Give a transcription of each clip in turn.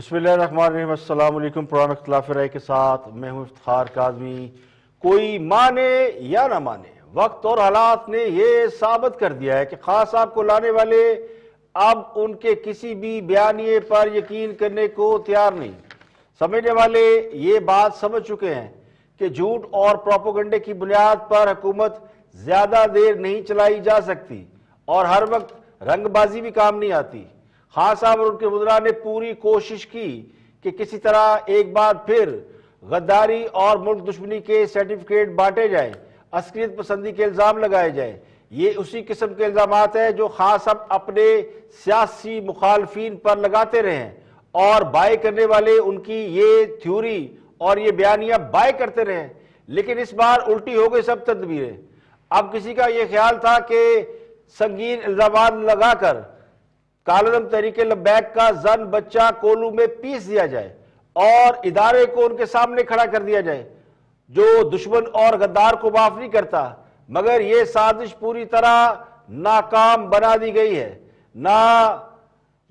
بسم اللہ الرحمن الرحیم۔ السلام علیکم۔ پرانا اختلاف رائے کے ساتھ میں ہوں افتخار کاظمی۔ کوئی مانے یا نہ مانے، وقت اور حالات نے یہ ثابت کر دیا ہے کہ خاص صاحب کو لانے والے اب ان کے کسی بھی بیانیے پر یقین کرنے کو تیار نہیں۔ سمجھنے والے یہ بات سمجھ چکے ہیں کہ جھوٹ اور پروپیگنڈے کی بنیاد پر حکومت زیادہ دیر نہیں چلائی جا سکتی اور ہر وقت رنگ بازی بھی کام نہیں آتی۔ خان صاحب اور ان کے وزراء نے پوری کوشش کی کہ کسی طرح ایک بار پھر غداری اور ملک دشمنی کے سرٹیفکیٹ بانٹے جائیں، عسکریت پسندی کے الزام لگائے جائیں۔ یہ اسی قسم کے الزامات ہیں جو خان صاحب اپنے سیاسی مخالفین پر لگاتے رہے ہیں اور بائے کرنے والے ان کی یہ تھیوری اور یہ بیانیاں بائے کرتے رہے ہیں۔ لیکن اس بار الٹی ہو گئی سب تدبیریں۔ اب کسی کا یہ خیال تھا کہ سنگین الزامات لگا کر کالعدم تحریک لبیک کا زن بچہ کولو میں پیس دیا جائے اور ادارے کو ان کے سامنے کھڑا کر دیا جائے جو دشمن اور غدار کو معاف نہیں کرتا، مگر یہ سازش پوری طرح ناکام بنا دی گئی ہے۔ نہ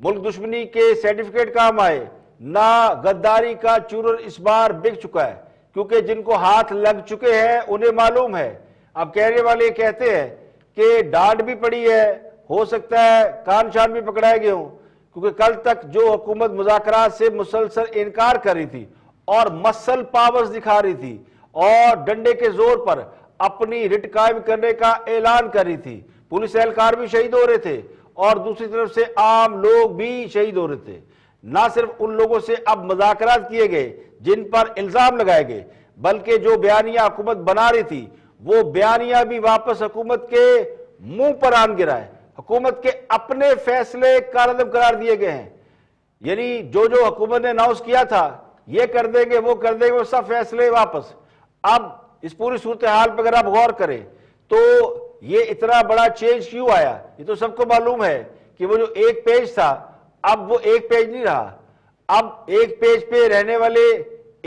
ملک دشمنی کے سرٹیفکیٹ کام آئے، نہ غداری کا چورن اس بار بک چکا ہے، کیونکہ جن کو ہاتھ لگ چکے ہیں انہیں معلوم ہے۔ اب کہنے والے کہتے ہیں کہ ڈانٹ بھی پڑی ہے، ہو سکتا ہے کان شان بھی پکڑائے گئے ہوں، کیونکہ کل تک جو حکومت مذاکرات سے مسلسل انکار کر رہی تھی اور مسل پاورز دکھا رہی تھی اور ڈنڈے کے زور پر اپنی رٹ قائم کرنے کا اعلان کر رہی تھی، پولیس اہلکار بھی شہید ہو رہے تھے اور دوسری طرف سے عام لوگ بھی شہید ہو رہے تھے۔ نہ صرف ان لوگوں سے اب مذاکرات کیے گئے جن پر الزام لگائے گئے، بلکہ جو بیانیہ حکومت بنا رہی تھی وہ بیانیہ بھی واپس حکومت کے منہ پر آن گرا ہے۔ حکومت کے اپنے فیصلے کالعدم قرار دیے گئے ہیں، یعنی جو حکومت نے اناؤنس کیا تھا یہ کر دیں گے وہ کر دیں گے، وہ سب فیصلے واپس۔ اب اس پوری صورتحال پہ اگر آپ غور کریں تو یہ اتنا بڑا چینج کیوں آیا؟ یہ تو سب کو معلوم ہے کہ وہ جو ایک پیج تھا اب وہ ایک پیج نہیں رہا، اب ایک پیج پہ رہنے والے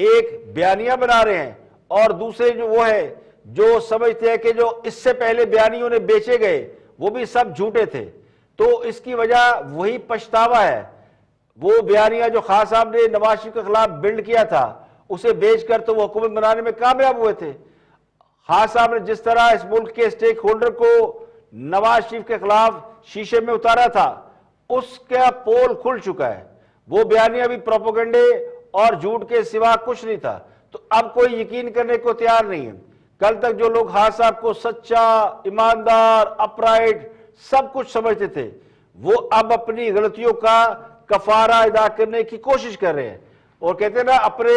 ایک بیانیہ بنا رہے ہیں اور دوسرے جو وہ ہے جو سمجھتے ہیں کہ جو اس سے پہلے بیانیوں نے بیچے گئے وہ بھی سب جھوٹے تھے۔ تو اس کی وجہ وہی پچھتاوا ہے۔ وہ بیانیہ جو خان صاحب نے نواز شریف کے خلاف بلڈ کیا تھا اسے بیچ کر تو وہ حکومت بنانے میں کامیاب ہوئے تھے۔ خان صاحب نے جس طرح اس ملک کے سٹیک ہولڈر کو نواز شریف کے خلاف شیشے میں اتارا تھا اس کا پول کھل چکا ہے۔ وہ بیانیہ بھی پروپیگنڈے اور جھوٹ کے سوا کچھ نہیں تھا، تو اب کوئی یقین کرنے کو تیار نہیں ہے۔ کل تک جو لوگ خان صاحب کو سچا، ایماندار، اپرائٹ سب کچھ سمجھتے تھے وہ اب اپنی غلطیوں کا کفارہ ادا کرنے کی کوشش کر رہے ہیں اور کہتے ہیں نا اپنے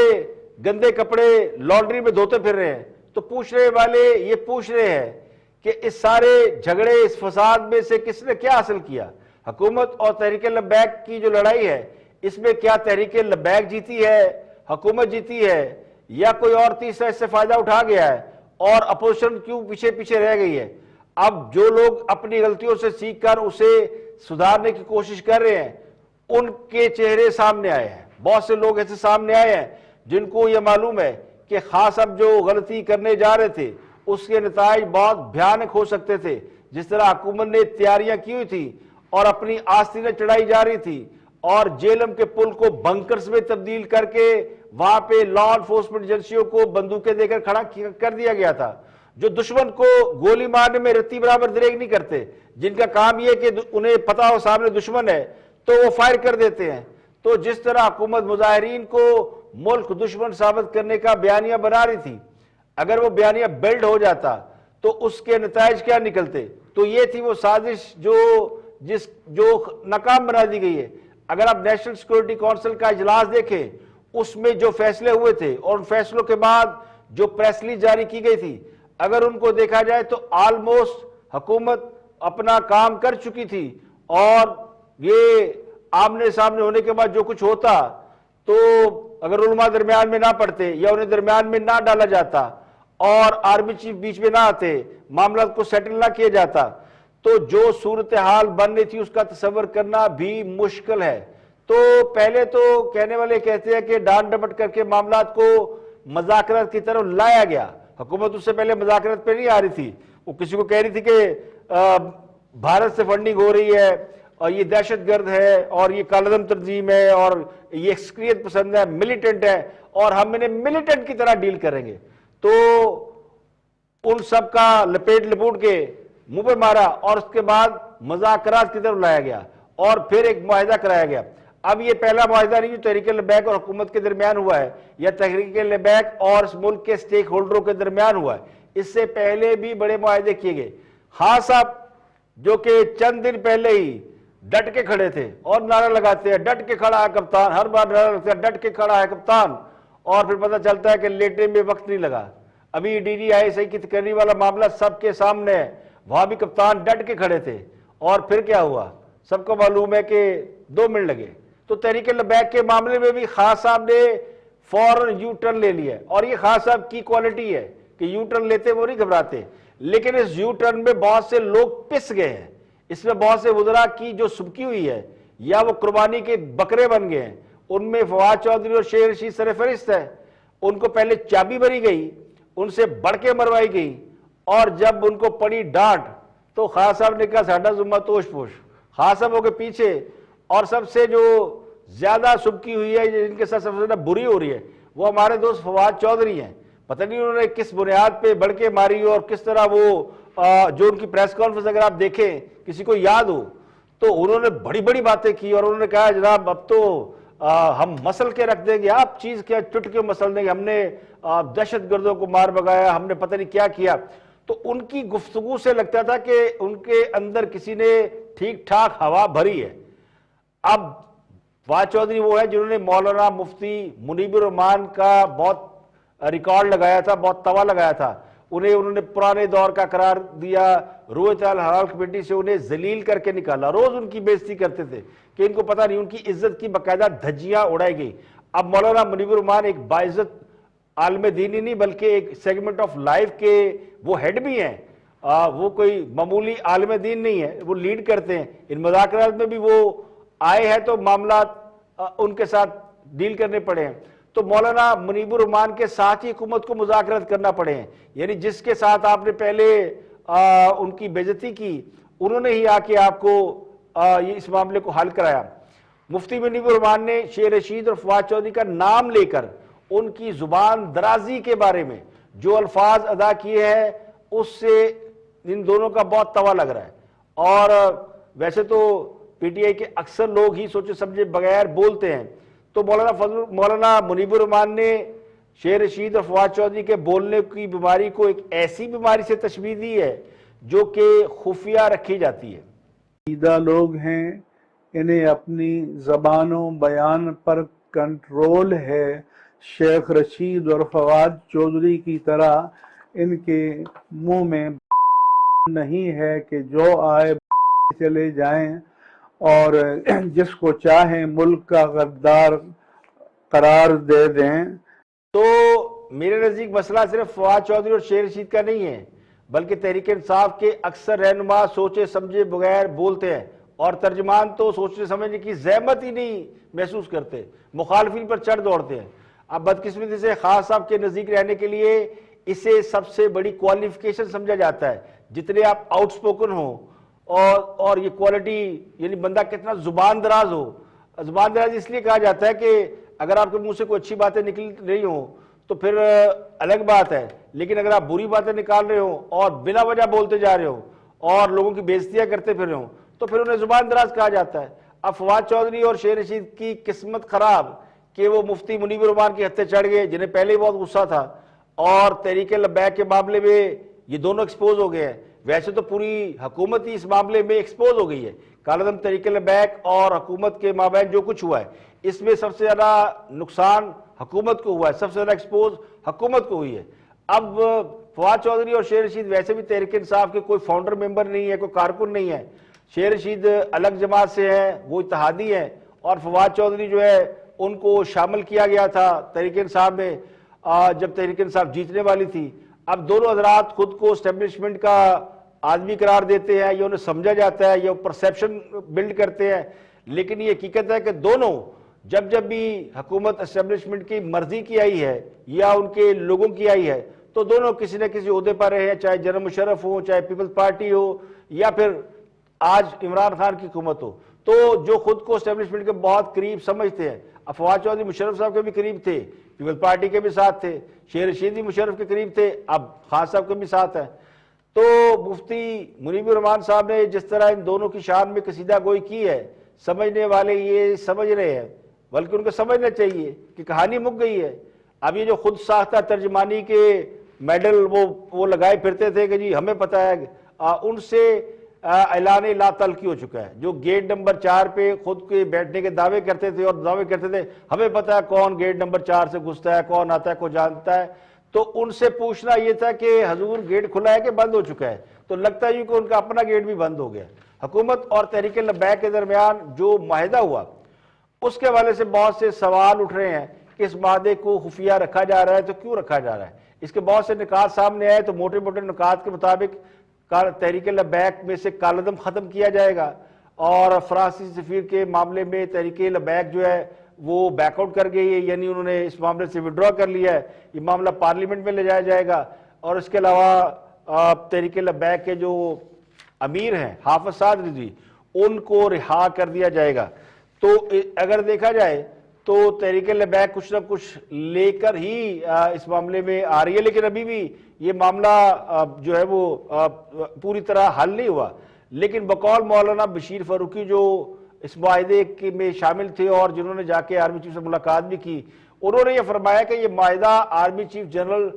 گندے کپڑے لانڈری میں دھوتے پھر رہے ہیں۔ تو پوچھنے والے یہ پوچھ رہے ہیں کہ اس سارے جھگڑے اس فساد میں سے کس نے کیا حاصل کیا؟ حکومت اور تحریک لبیک کی جو لڑائی ہے اس میں کیا تحریک لبیک جیتی ہے، حکومت جیتی ہے، یا کوئی اور تیسرا اس سے فائدہ اٹھا گیا ہے اور اپوزیشن کیوں پیچھے پیچھے رہ گئی ہے؟ اب جو لوگ اپنی غلطیوں سے سیکھ کر اسے سدھارنے کی کوشش کر رہے ہیں ان کے چہرے سامنے آئے ہیں۔ بہت سے لوگ ایسے سامنے آئے ہیں جن کو یہ معلوم ہے کہ خاص اب جو غلطی کرنے جا رہے تھے اس کے نتائج بہت بھیانک ہو سکتے تھے۔ جس طرح حکومت نے تیاریاں کی ہوئی تھی اور اپنی آستینیں چڑھائی جا رہی تھی اور جیلم کے پل کو بنکرز میں تبدیل کر کے وہاں پہ لا انفورسمنٹ ایجنسیوں کو بندوقیں دے کر کھڑا کر دیا گیا تھا، جو دشمن کو گولی مارنے میں رتی برابر دریغ نہیں کرتے، جن کا کام یہ کہ انہیں پتا ہو سامنے دشمن ہے تو وہ فائر کر دیتے ہیں۔ تو جس طرح حکومت مظاہرین کو ملک دشمن ثابت کرنے کا بیانیہ بنا رہی تھی، اگر وہ بیانیہ بلڈ ہو جاتا تو اس کے نتائج کیا نکلتے؟ تو یہ تھی وہ سازش جو ناکام بنا دی گئی ہے۔ اگر آپ نیشنل سیکورٹی کونسل کا اجلاس دیکھیں اس میں جو فیصلے ہوئے تھے اور ان فیصلوں کے بعد جو پریس ریلیز جاری کی گئی تھی اگر ان کو دیکھا جائے تو آلموسٹ حکومت اپنا کام کر چکی تھی اور یہ آمنے سامنے ہونے کے بعد جو کچھ ہوتا تو اگر علماء درمیان میں نہ پڑتے یا انہیں درمیان میں نہ ڈالا جاتا اور آرمی چیف بیچ میں نہ آتے، معاملات کو سیٹل نہ کیا جاتا تو جو صورتحال بننی تھی اس کا تصور کرنا بھی مشکل ہے۔ تو پہلے تو کہنے والے کہتے ہیں کہ ڈانٹ ڈپٹ کر کے معاملات کو مذاکرات کی طرف لایا گیا۔ حکومت اس سے پہلے مذاکرات پہ نہیں آ رہی تھی، وہ کسی کو کہہ رہی تھی کہ بھارت سے فنڈنگ ہو رہی ہے اور یہ دہشت گرد ہے اور یہ کالعدم تنظیم ہے اور یہ عسکریت پسند ہے، ملیٹنٹ ہے، اور ہم انہیں ملیٹنٹ کی طرح ڈیل کریں گے، تو ان سب کا لپوٹ کے منہ پہ مارا اور اس کے بعد مذاکرات کی طرف لایا گیا اور پھر ایک معاہدہ کرایا گیا۔ اب یہ پہلا معاہدہ نہیں جو تحریک لبیک اور حکومت کے درمیان ہوا ہے یا تحریک لبیک اور اس ملک کے سٹیک ہولڈروں کے درمیان ہوا ہے، اس سے پہلے بھی بڑے معاہدے کیے گئے۔ ہاں صاحب جو کہ چند دن پہلے ہی ڈٹ کے کھڑے تھے اور نعرہ لگاتے ہیں ڈٹ کے کھڑا ہے کپتان، ہر بار نعرہ لگتا ہے ڈٹ کے کھڑا ہے کپتان، اور پھر پتہ چلتا ہے کہ لیٹنے میں وقت نہیں لگا۔ ابھی ڈی ڈی آئی سی کی تقرری والا معاملہ سب کے سامنے ہے، وہاں بھی کپتان ڈٹ کے کھڑے تھے، اور پھر کیا ہوا سب کو معلوم ہے کہ 2 منٹ لگے۔ تو تحریک لبیک کے معاملے میں بھی خان صاحب نے فوراً یو ٹرن لے لیا، اور یہ خان صاحب کی کوالٹی ہے کہ یو ٹرن لیتے وہ نہیں گھبراتے، لیکن اس یو ٹرن میں بہت سے لوگ پس گئے ہیں، اس میں بہت سے وزراء کی جو سبکی ہوئی ہے یا وہ قربانی کے بکرے بن گئے ہیں، ان میں فواد چودھری اور شیر رشید سر فہرست ہے۔ ان کو پہلے چابی بھری گئی، ان سے بڑھ کے مروائی گئی، اور جب ان کو پڑی ڈانٹ تو خان صاحب نے کہا ساڈا ذمہ توش پوش۔ خان صاحب کے پیچھے اور سب سے جو زیادہ سبکی ہوئی ہے جن کے ساتھ سب سے زیادہ بری ہو رہی ہے وہ ہمارے دوست فواد چودھری ہیں۔ پتہ نہیں انہوں نے کس بنیاد پہ بڑھ کے ماری اور کس طرح وہ جو ان کی پریس کانفرنس اگر آپ دیکھیں کسی کو یاد ہو تو انہوں نے بڑی بڑی باتیں کی، اور انہوں نے کہا جناب اب تو ہم مسل کے رکھ دیں گے، آپ چیز کیا چٹکے مسل دیں گے، ہم نے دہشت گردوں کو مار بگایا، ہم نے پتہ نہیں کیا کیا۔ تو ان کی گفتگو سے لگتا تھا کہ ان کے اندر کسی نے ٹھیک ٹھاک ہوا بھری ہے۔ اب فواد چودھری وہ ہے جنہوں نے مولانا مفتی منیب الرحمان کا بہت ریکارڈ لگایا تھا، بہت توا لگایا تھا، انہوں نے پرانے دور کا قرار دیا، رویت الحلال کمیٹی سے انہیں ذلیل کر کے نکالا، روز ان کی بے عزتی کرتے تھے کہ ان کو پتہ نہیں، ان کی عزت کی باقاعدہ دھجیاں اڑائی گئی۔ اب مولانا منیب الرحمان ایک باعزت عالم دینی نہیں بلکہ ایک سیگمنٹ آف لائف کے وہ ہیڈ بھی ہیں، وہ کوئی معمولی عالم دین نہیں ہے، وہ لیڈ کرتے ہیں۔ ان مذاکرات میں بھی وہ آئے ہیں تو معاملات ان کے ساتھ ڈیل کرنے پڑے ہیں، تو مولانا منیب الرحمان کے ساتھ ہی حکومت کو مذاکرات کرنا پڑے ہیں، یعنی جس کے ساتھ آپ نے پہلے ان کی بے عزتی کی انہوں نے ہی آ کے آپ کو اس معاملے کو حل کرایا۔ مفتی منیب الرحمان نے شیر رشید اور فواد چودھری کا نام لے کر ان کی زبان درازی کے بارے میں جو الفاظ ادا کیے ہیں اس سے ان دونوں کا بہت توا لگ رہا ہے، اور ویسے تو پی ٹی آئی کے اکثر لوگ ہی سوچے سمجھے بغیر بولتے ہیں، تو مولانا منیب الرحمان نے شیر رشید اور فواد چودھری کے بولنے کی بیماری کو ایک ایسی بیماری سے تشبیہ دی ہے جو کہ خفیہ رکھی جاتی ہے۔ سیدھا لوگ ہیں، انہیں اپنی زبان و بیان پر کنٹرول ہے، شیخ رشید اور فواد چودھری کی طرح ان کے منہ میں نہیں ہے کہ جو آئے چلے جائیں اور جس کو چاہیں ملک کا غدار قرار دے دیں۔ تو میرے نزدیک مسئلہ صرف فواد چودھری اور شیر رشید کا نہیں ہے بلکہ تحریک انصاف کے اکثر رہنما سوچے سمجھے بغیر بولتے ہیں، اور ترجمان تو سوچنے سمجھنے کی زحمت ہی نہیں محسوس کرتے، مخالفین پر چڑھ دوڑتے ہیں۔ اب بدقسمتی سے خان صاحب کے نزدیک رہنے کے لیے اسے سب سے بڑی کوالیفیکیشن سمجھا جاتا ہے، جتنے آپ آؤٹ سپوکن ہوں اور یہ کوالٹی یعنی بندہ کتنا زبان دراز ہو۔ زبان دراز اس لیے کہا جاتا ہے کہ اگر آپ کے منہ سے کوئی اچھی باتیں نکل رہی ہوں تو پھر الگ بات ہے، لیکن اگر آپ بری باتیں نکال رہے ہوں اور بلا وجہ بولتے جا رہے ہوں اور لوگوں کی بے عزتیاں کرتے پھر رہے ہوں تو پھر انہیں زبان دراز کہا جاتا ہے۔ اب فواد چودھری اور شیر رشید کی قسمت خراب کہ وہ مفتی منیب الرحمان کے ہتھے چڑھ گئے جنہیں پہلے ہی بہت غصہ تھا، اور تحریک لبیک کے معاملے میں یہ دونوں ایکسپوز ہو گئے ہیں۔ ویسے تو پوری حکومت ہی اس معاملے میں ایکسپوز ہو گئی ہے، کالعدم تحریک لبیک اور حکومت کے مابین جو کچھ ہوا ہے اس میں سب سے زیادہ نقصان حکومت کو ہوا ہے، سب سے زیادہ ایکسپوز حکومت کو ہوئی ہے۔ اب فواد چودھری اور شیر رشید ویسے بھی تحریک انصاف کے کوئی فاؤنڈر ممبر نہیں ہے، کوئی کارکن نہیں ہے۔ شیر رشید الگ جماعت سے ہیں، وہ اتحادی ہیں، اور فواد چودھری جو ہے ان کو شامل کیا گیا تھا تحریک انصاف میں جب تحریک انصاف جیتنے والی تھی۔ اب دونوں حضرات خود کو اسٹیبلشمنٹ کا آدمی قرار دیتے ہیں، یا انہیں سمجھا جاتا ہے، یا پرسیپشن بلڈ کرتے ہیں، لیکن یہ حقیقت ہے کہ دونوں جب بھی حکومت اسٹیبلشمنٹ کی مرضی کی آئی ہے یا ان کے لوگوں کی آئی ہے تو دونوں کسی نہ کسی عہدے پر رہے ہیں، چاہے جنرل مشرف ہو، چاہے پیپلز پارٹی ہو، یا پھر آج عمران خان کی حکومت ہو، تو جو خود کو اسٹیبلشمنٹ کے بہت قریب سمجھتے ہیں، افواج چودھری مشرف صاحب کے بھی قریب تھے، پیپلز پارٹی کے بھی ساتھ تھے، شیخ رشید بھی مشرف کے قریب تھے، اب خان صاحب کے بھی ساتھ ہیں، تو مفتی منیب الرحمان صاحب نے جس طرح ان دونوں کی شان میں قصیدہ گوئی کی ہے، سمجھنے والے یہ سمجھ رہے ہیں، بلکہ ان کو سمجھنا چاہیے کہ کہانی مک گئی ہے۔ اب یہ جو خود ساختہ ترجمانی کے میڈل وہ لگائے پھرتے تھے کہ جی ہمیں پتہ ہے، ان سے اعلان لا تعلقی ہو چکا ہے۔ جو گیٹ نمبر 4 پہ خود کے بیٹھنے کے دعوے کرتے تھے اور دعوے کرتے تھے ہمیں پتہ ہے کون گیٹ نمبر 4 سے گھستا ہے، کون آتا ہے، کون جانتا ہے، تو ان سے پوچھنا یہ تھا کہ حضور گیٹ کھلا ہے کہ بند ہو چکا ہے؟ تو لگتا ہے کہ ان کا اپنا گیٹ بھی بند ہو گیا۔ حکومت اور تحریک لبیک کے درمیان جو معاہدہ ہوا اس کے حوالے سے بہت سے سوال اٹھ رہے ہیں کہ اس معاہدے کو خفیہ رکھا جا رہا ہے تو کیوں رکھا جا رہا ہے؟ اس کے بہت سے نکات سامنے آئے، تو موٹے موٹے نکات کے مطابق تحریک لبیک میں سے کالعدم ختم کیا جائے گا، اور فرانسیسی سفیر کے معاملے میں تحریک لبیک جو ہے وہ بیک آؤٹ کر گئی ہے، یعنی انہوں نے اس معاملے سے وڈرا کر لیا ہے، یہ معاملہ پارلیمنٹ میں لے جایا جائے گا، اور اس کے علاوہ تحریک لبیک کے جو امیر ہیں حافظ سعد رضوی ان کو رہا کر دیا جائے گا۔ تو اگر دیکھا جائے تو تحریک لبیک کچھ نہ کچھ لے کر ہی اس معاملے میں آ رہی ہے، لیکن ابھی بھی یہ معاملہ جو ہے وہ پوری طرح حل نہیں ہوا۔ لیکن بقول مولانا بشیر فاروقی جو اس معاہدے میں شامل تھے اور جنہوں نے جا کے آرمی چیف سے ملاقات بھی کی، انہوں نے یہ فرمایا کہ یہ معاہدہ army chief general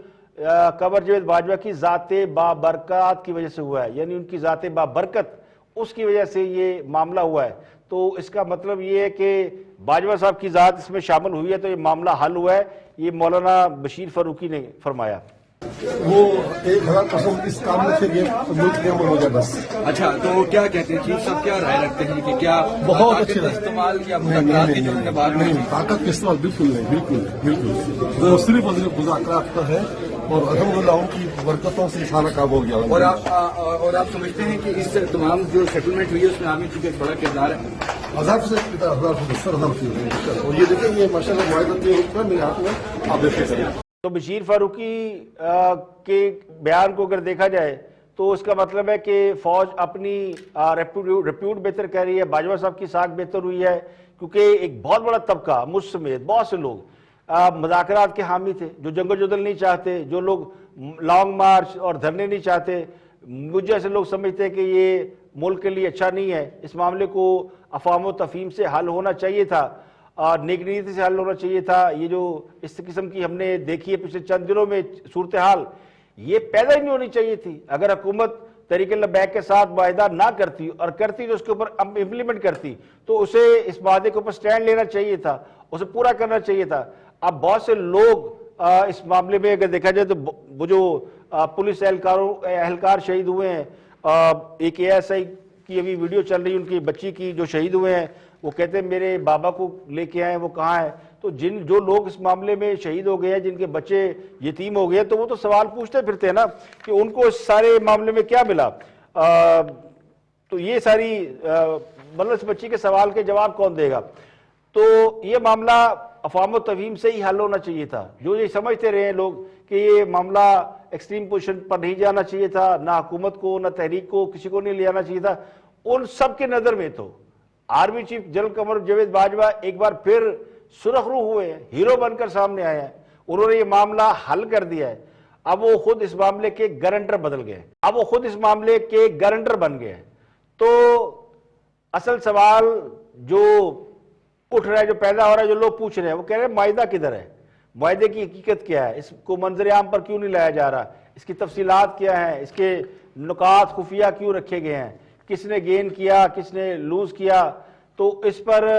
Qamar Javed Bajwa کی ذات بابرکات کی وجہ سے ہوا ہے، یعنی ان کی ذات بابرکت اس کی وجہ سے یہ معاملہ ہوا ہے۔ تو اس کا مطلب یہ ہے کہ باجوہ صاحب کی ذات اس میں شامل ہوئی ہے تو یہ معاملہ حل ہوا ہے، یہ مولانا بشیر فاروقی نے فرمایا۔ وہ 1000% اس کام میں سے یہ ملک میں ہو جائے بس۔ اچھا، تو کیا کہتے ہیں چیف صاحب، کیا رائے رکھتے ہیں کہ کیا بہت اچھے استعمال کیا نہیں، طاقت کا استعمال بالکل نہیں، بالکل وہ صرف مذاکرات کا ہے، اور الحمدللہ ان کی برکتوں سے سارا کام ہو گیا۔ اور آپ سمجھتے ہیں کہ اس تمام جو سیٹلمنٹ ہوئی ہے اس میں آرمی چیف کا ایک بڑا کردار ہے؟ 1000% اور یہ دیکھیں یہ ماشاء اللہ معاہدہ طے ہو چکا ہے میرے ہاتھ میں، آپ دیکھ سکتے ہیں۔ تو بشیر فاروقی کے بیان کو اگر دیکھا جائے تو اس کا مطلب ہے کہ فوج اپنی ریپیوٹ بہتر کر رہی ہے، باجوہ صاحب کی ساکھ بہتر ہوئی ہے، کیونکہ ایک بہت بڑا طبقہ مجھ سمیت بہت سے لوگ مذاکرات کے حامی تھے، جو جنگ و جدل نہیں چاہتے، جو لوگ لانگ مارچ اور دھرنے نہیں چاہتے۔ مجھ جیسے لوگ سمجھتے ہیں کہ یہ ملک کے لیے اچھا نہیں ہے، اس معاملے کو افہام و تفہیم سے حل ہونا چاہیے تھا، اور نیک نیتی سے حل ہونا چاہیے تھا۔ یہ جو اس قسم کی ہم نے دیکھی ہے پچھلے چند دنوں میں صورتحال، یہ پیدا ہی نہیں ہونی چاہیے تھی۔ اگر حکومت تحریک لبیک کے ساتھ معاہدہ نہ کرتی اور کرتی تو اس کے اوپر امپلیمنٹ کرتی تو اسے اس معاہدے کے اوپر سٹینڈ لینا چاہیے تھا، اسے پورا کرنا چاہیے تھا۔ اب بہت سے لوگ اس معاملے میں اگر دیکھا جائے تو وہ جو پولیس اہلکار شہید ہوئے ہیں، ایک ASI کی ابھی ویڈیو چل رہی ہے ان کی بچی کی جو شہید ہوئے ہیں، وہ کہتے ہیں میرے بابا کو لے کے آئے، وہ کہاں ہیں؟ تو جو لوگ اس معاملے میں شہید ہو گئے ہیں، جن کے بچے یتیم ہو گئے، تو وہ تو سوال پوچھتے پھرتے ہیں نا کہ ان کو اس سارے معاملے میں کیا ملا؟ تو یہ ساری مطلب اس بچی کے سوال کے جواب کون دے گا؟ تو یہ معاملہ افہام و تفہیم سے ہی حل ہونا چاہیے تھا۔ جو یہ سمجھتے رہے لوگ کہ یہ معاملہ ایکسٹریم پوزیشن پر نہیں جانا چاہیے تھا، نہ حکومت کو نہ تحریک کو کسی کو نہیں لے جانا چاہیے تھا، ان سب کے نظر میں تو army chief general Qamar Javed Bajwa ایک بار پھر سرخ رو ہوئے ہیں، ہیرو بن کر سامنے آئے ہیں، انہوں نے یہ معاملہ حل کر دیا ہے۔ اب وہ خود اس معاملے کے گارنٹر بدل گئے، اب وہ خود اس معاملے کے گارنٹر بن گئے۔ تو اصل سوال جو اٹھ رہا ہے، جو پیدا ہو رہا ہے، جو لوگ پوچھ رہے ہیں، وہ کہہ رہے ہیں معاہدہ کدھر ہے؟ معاہدے کی حقیقت کیا ہے؟ اس کو منظر عام پر کیوں نہیں لایا جا رہا؟ اس کی تفصیلات کیا ہیں؟ اس کے نکات خفیہ کیوں رکھے گئے ہیں؟ کس نے گین کیا، کس نے لوز کیا؟ تو اس پر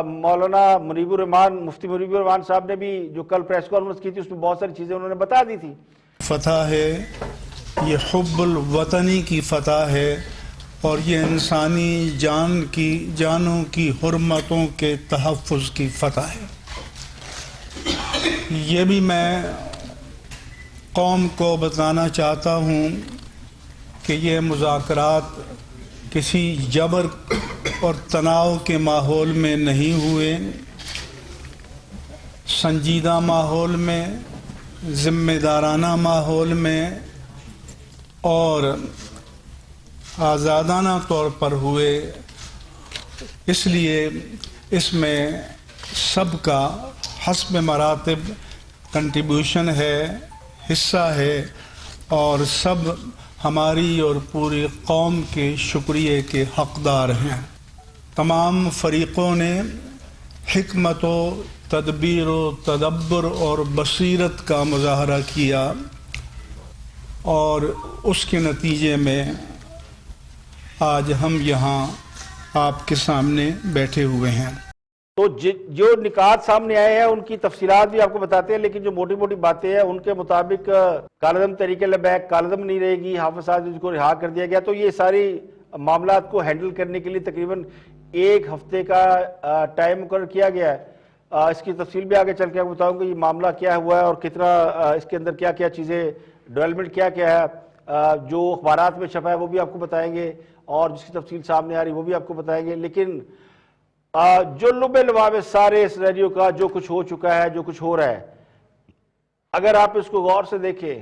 مولانا منیب الرحمان، مفتی منیب الرحمان صاحب نے بھی جو کل پریس کانفرنس کی تھی اس میں بہت ساری چیزیں انہوں نے بتا دی تھی۔ فتح ہے، یہ حب الوطنی کی فتح ہے، اور یہ انسانی جانوں کی حرمتوں کے تحفظ کی فتح ہے۔ یہ بھی میں قوم کو بتانا چاہتا ہوں کہ یہ مذاکرات کسی جبر اور تناؤ کے ماحول میں نہیں ہوئے، سنجیدہ ماحول میں، ذمہ دارانہ ماحول میں اور آزادانہ طور پر ہوئے، اس لیے اس میں سب کا حسب مراتب کنٹریبیوشن ہے، حصہ ہے، اور سب ہماری اور پوری قوم کے شکریہ کے حقدار ہیں۔ تمام فریقوں نے حکمت و تدبیر و تدبر اور بصیرت کا مظاہرہ کیا، اور اس کے نتیجے میں آج ہم یہاں آپ کے سامنے بیٹھے ہوئے ہیں۔ تو جو نکات سامنے آئے ہیں ان کی تفصیلات بھی آپ کو بتاتے ہیں، لیکن جو موٹی موٹی باتیں ہیں ان کے مطابق کالعدم طریقے لبیک، کالعدم نہیں رہے گی، حافظ صاحب کو رہا کر دیا گیا۔ تو یہ ساری معاملات کو ہینڈل کرنے کے لیے تقریباً 1 ہفتے کا ٹائم مقرر کیا گیا ہے۔ اس کی تفصیل بھی آگے چل کے آپ کو بتاؤں گا یہ معاملہ کیا ہوا ہے اور کتنا اس کے اندر کیا کیا چیزیں ڈیولپمنٹ کیا کیا ہے، جو اخبارات میں چھپا ہے وہ بھی آپ کو بتائیں گے، اور جس کی تفصیل سامنے آ رہی وہ بھی آپ کو بتائیں گے۔ لیکن جو لب لباب سارے سینیریو کا جو کچھ ہو چکا ہے، جو کچھ ہو رہا ہے، اگر آپ اس کو غور سے دیکھیں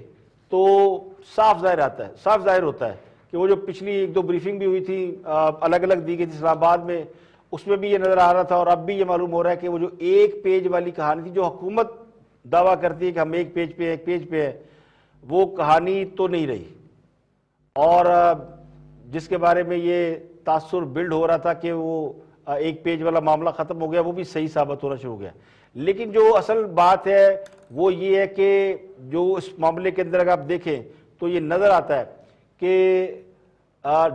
تو صاف ظاہر ہوتا ہے کہ وہ جو پچھلی 1-2 بریفنگ بھی ہوئی تھی، الگ الگ دی گئی تھی اسلام آباد میں، اس میں بھی یہ نظر آ رہا تھا، اور اب بھی یہ معلوم ہو رہا ہے کہ وہ جو 1 پیج والی کہانی تھی جو حکومت دعویٰ کرتی ہے کہ ہم 1 پیج پہ ہیں، وہ کہانی تو نہیں رہی، اور جس کے بارے میں یہ تاثر بلڈ ہو رہا تھا کہ وہ 1 پیج والا معاملہ ختم ہو گیا، وہ بھی صحیح ثابت ہونا شروع ہو گیا۔ لیکن جو اصل بات ہے وہ یہ ہے کہ جو اس معاملے کے اندر اگر آپ دیکھیں تو یہ نظر آتا ہے کہ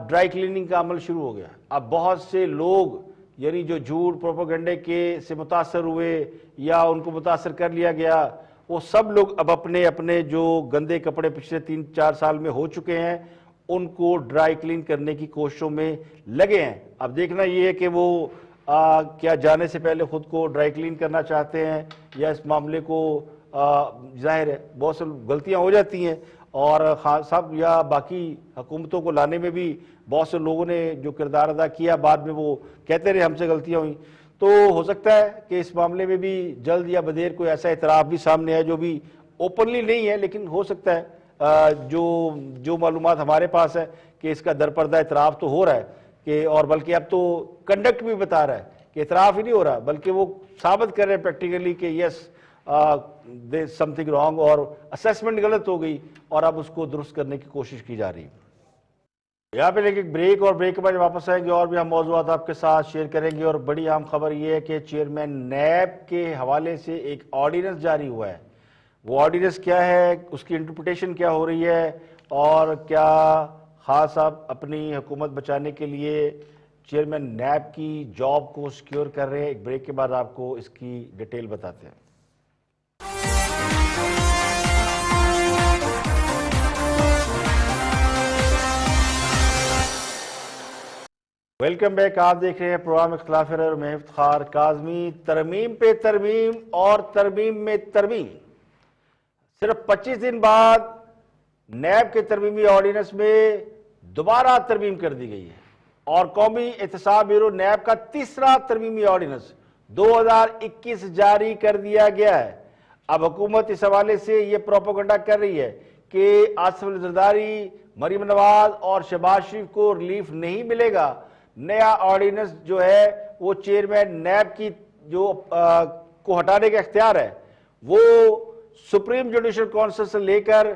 ڈرائی کلیننگ کا عمل شروع ہو گیا۔ اب بہت سے لوگ یعنی جو جھوٹ پروپیگنڈے کے سے متاثر ہوئے یا ان کو متاثر کر لیا گیا، وہ سب لوگ اب اپنے اپنے جو گندے کپڑے پچھلے 3-4 سال میں ہو چکے ہیں ان کو ڈرائی کلین کرنے کی کوششوں میں لگے ہیں۔ اب دیکھنا یہ ہے کہ وہ کیا جانے سے پہلے خود کو ڈرائی کلین کرنا چاہتے ہیں یا اس معاملے کو ظاہر ہے بہت سی غلطیاں ہو جاتی ہیں، اور خان صاحب یا باقی حکومتوں کو لانے میں بھی بہت سے لوگوں نے جو کردار ادا کیا بعد میں وہ کہتے رہے ہم سے غلطیاں ہوئیں۔ تو ہو سکتا ہے کہ اس معاملے میں بھی جلد یا بدیر کوئی ایسا اعتراف بھی سامنے ہے جو بھی اوپنلی نہیں ہے، لیکن ہو سکتا ہے جو معلومات ہمارے پاس ہے کہ اس کا درپردہ اعتراف تو ہو رہا ہے کہ، اور بلکہ اب تو کنڈکٹ بھی بتا رہا ہے کہ اعتراف ہی نہیں ہو رہا بلکہ وہ ثابت کر رہے ہیں پریکٹیکلی کہ یس دیر از سم تھنگ رانگ، اور اسیسمنٹ غلط ہو گئی اور اب اس کو درست کرنے کی کوشش کی جا رہی ہے۔ یہاں پہ ایک بریک، اور بریک کے بعد واپس آئیں گے اور بھی ہم موضوعات آپ کے ساتھ شیئر کریں گے، اور بڑی اہم خبر یہ ہے کہ چیئرمین نیب کے حوالے سے ایک آرڈیننس جاری ہوا ہے۔ وہ آرڈیننس کیا ہے، اس کی انٹرپریٹیشن کیا ہو رہی ہے، اور کیا خان صاحب اپنی حکومت بچانے کے لیے چیئرمین نیب کی جاب کو سیکیور کر رہے ہیں۔ ایک بریک کے بعد آپ کو اس کی ڈیٹیل بتاتے ہیں۔ ویلکم بیک، آپ دیکھ رہے ہیں پروگرام اختلاف رائے اور میں افتخار کاظمی۔ ترمیم پہ ترمیم اور ترمیم میں ترمیم، صرف 25 دن بعد نیب کے ترمیمی آرڈیننس میں دوبارہ ترمیم کر دی گئی ہے، اور قومی احتساب بیورو نیب کا تیسرا ترمیمی آرڈیننس 2021 جاری کر دیا گیا ہے۔ اب حکومت اس حوالے سے یہ پروپیگنڈا کر رہی ہے کہ آصف علی زرداری، مریم نواز اور شہباز شریف کو ریلیف نہیں ملے گا۔ نیا آرڈیننس جو ہے وہ چیئرمین نیب کی جو کو ہٹانے کا اختیار ہے وہ سپریم جوڈیشل کونسل سے لے کر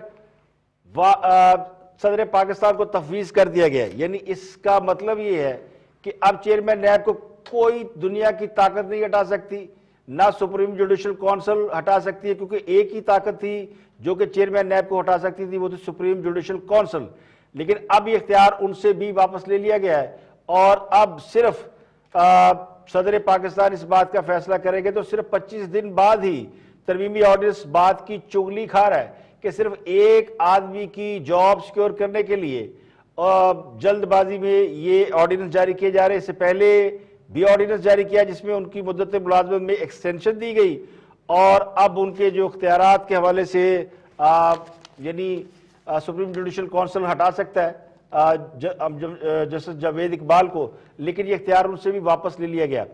صدر پاکستان کو تفویض کر دیا گیا ہے۔ یعنی اس کا مطلب یہ ہے کہ اب چیئرمین نیب کو کوئی دنیا کی طاقت نہیں ہٹا سکتی، نہ سپریم جوڈیشل کونسل ہٹا سکتی ہے، کیونکہ ایک ہی طاقت تھی جو کہ چیئرمین نیب کو ہٹا سکتی تھی، وہ تھی سپریم جوڈیشل کونسل۔ لیکن اب یہ اختیار ان سے بھی واپس لے لیا گیا ہے، اور اب صرف صدر پاکستان اس بات کا فیصلہ کریں گے تو صرف 25 دن بعد ہی ترمیمی آرڈیننس بات کی چغلی کھا رہا ہے کہ صرف ایک آدمی کی جاب سیکیور کرنے کے لیے جلد بازی میں یہ آرڈیننس جاری کیے جا رہے ہیں۔ اس سے پہلے بھی آرڈیننس جاری کیا جس میں ان کی مدت ملازمت میں ایکسٹینشن دی گئی، اور اب ان کے جو اختیارات کے حوالے سے یعنی سپریم جوڈیشل کونسل ہٹا سکتا ہے جسٹس جاوید اقبال کو، لیکن یہ اختیار ان سے بھی واپس لے لیا گیا۔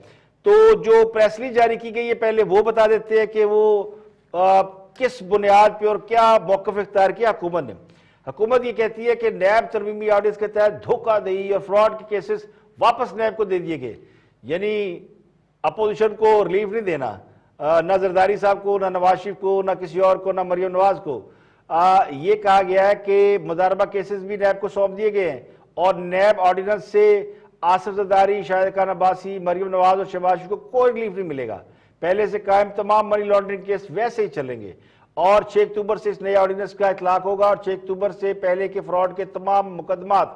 تو جو پریس جاری کی گئی ہے پہلے وہ بتا دیتے ہیں کہ وہ کس بنیاد پہ اور کیا موقف اختیار کیا حکومت نے۔ حکومت یہ کہتی ہے کہ نیب ترمیمی آرڈیننس کے تحت دھوکہ دہی اور فراڈ کے کیسز واپس نیب کو دے دیے گئے، یعنی اپوزیشن کو ریلیف نہیں دینا، نہ زرداری صاحب کو، نہ نواز شریف کو، نہ کسی اور کو، نہ مریم نواز کو. یہ کہا گیا ہے کہ مضاربہ کیسز بھی نیب کو سونپ دیے گئے ہیں اور نیب آرڈیننس سے آصف زرداری، شاہد خان عباسی، مریم نواز اور شہباز شریف کو کوئی ریلیف نہیں ملے گا. پہلے سے قائم تمام منی لانڈرنگ کیس ویسے ہی چلیں گے اور 6 اکتوبر سے اس نئے آرڈیننس کا اطلاق ہوگا اور 6 اکتوبر سے پہلے کے فراڈ کے تمام مقدمات